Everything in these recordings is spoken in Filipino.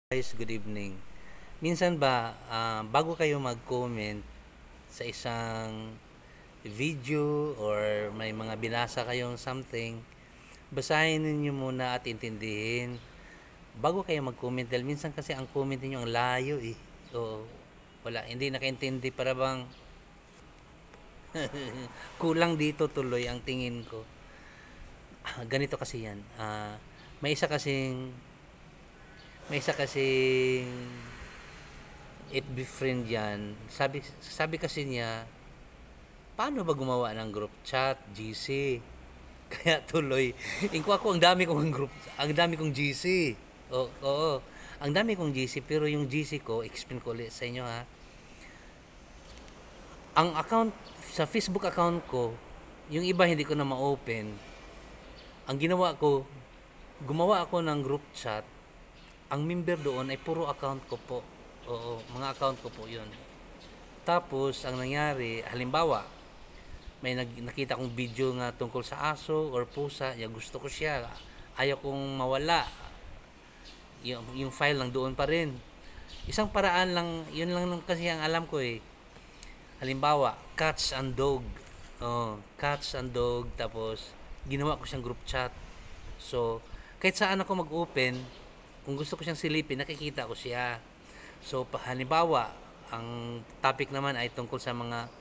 Guys, good evening. Minsan ba, bago kayo mag-comment sa isang video or may mga binasa kayong something, basahin ninyo muna at intindihin bago kayo mag-comment dahil minsan kasi ang comment niyo ang layo eh. O wala, hindi nakaintindi para bang kulang dito tuloy ang tingin ko. Ganito kasi yan. May isa kasing may isa kasing FB friend yan. Sabi kasi niya, paano ba gumawa ng group chat, GC? Kaya tuloy, ako ang dami kong GC. Oo, ang dami kong GC, pero yung GC ko, explain ko ulit sa inyo ha. Ang account, sa Facebook account ko, yung iba hindi ko na ma-open. Ang ginawa ko, gumawa ako ng group chat. Ang member doon ay puro account ko po. Oo, mga account ko po yun. Tapos, ang nangyari, halimbawa, may nakita kong video nga tungkol sa aso or pusa, gusto ko siya. Ayaw kong mawala. Yung file lang doon pa rin. Isang paraan lang, yun lang kasi ang alam ko eh. Halimbawa, cats and dog. Oh, cats and dog. Tapos, ginawa ko siyang group chat. So, kahit saan ako mag-open, kung gusto ko siyang silipin, nakikita ko siya. So, halimbawa, ang topic naman ay tungkol sa mga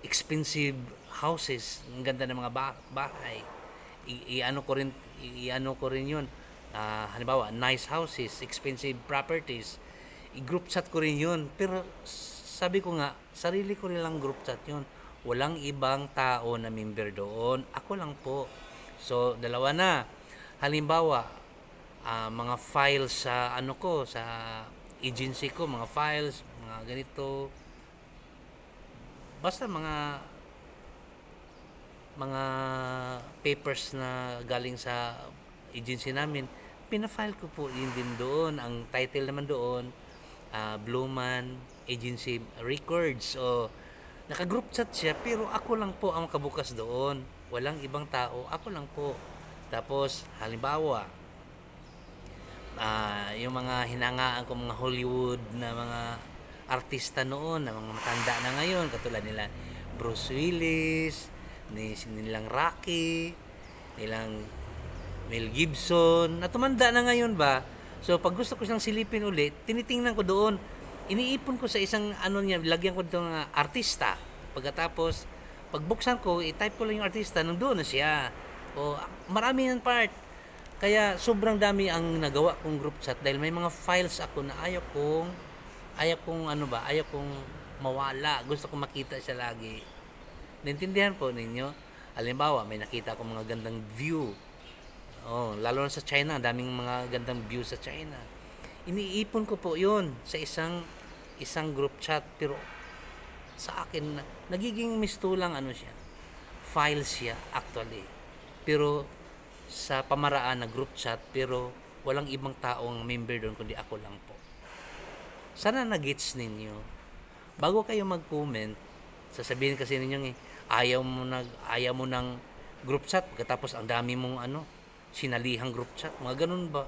expensive houses. Ang ganda ng mga bahay. Iano ko rin yun. Halimbawa, nice houses, expensive properties. I-group chat ko rin yun. Pero, sabi ko nga, sarili ko rin lang group chat yun. Walang ibang tao na member doon. Ako lang po. So, dalawa na. Halimbawa, mga files sa sa agency ko, mga files, mga ganito, basta mga papers na galing sa agency namin, pina-file ko po yun din doon. Ang title naman doon, Bluman Agency Records. O naka-group chat siya, pero ako lang po ang kabukas doon, walang ibang tao, ako lang po. Tapos halimbawa, yung mga hinangaan ko, mga Hollywood na mga artista noon, na mga matanda na ngayon, katulad nila Bruce Willis, nilang Rocky, nilang Mel Gibson, na tumanda na ngayon ba. So pag gusto ko siyang silipin ulit, tinitingnan ko doon, iniipon ko sa isang niya, lagyan ko dito ng artista. Pagkatapos pagbuksan ko, i-type ko lang yung artista, nandoon na siya. O marami yan part. Kaya sobrang dami ang nagawa kong group chat dahil may mga files ako na ayaw kong mawala. Gusto kong makita siya lagi. Naintindihan po ninyo? Halimbawa, may nakita akong mga gandang view. Oh, lalo na sa China, daming mga gandang view sa China. Iniipon ko po 'yun sa isang group chat, pero sa akin nagiging mistulang siya. Files siya actually. Pero sa pamaraan na group chat, pero walang ibang taong member doon kundi ako lang po. Sana na-gets ninyo. Bago kayo mag-comment, sasabihin kasi ninyo ayaw mo ng group chat, katapos ang dami mong sinalihang group chat, mga ganun ba?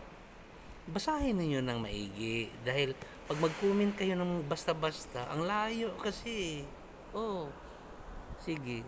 Basahin ninyo ng maigi dahil pag mag-comment kayo ng basta-basta, ang layo kasi. Oh, sige.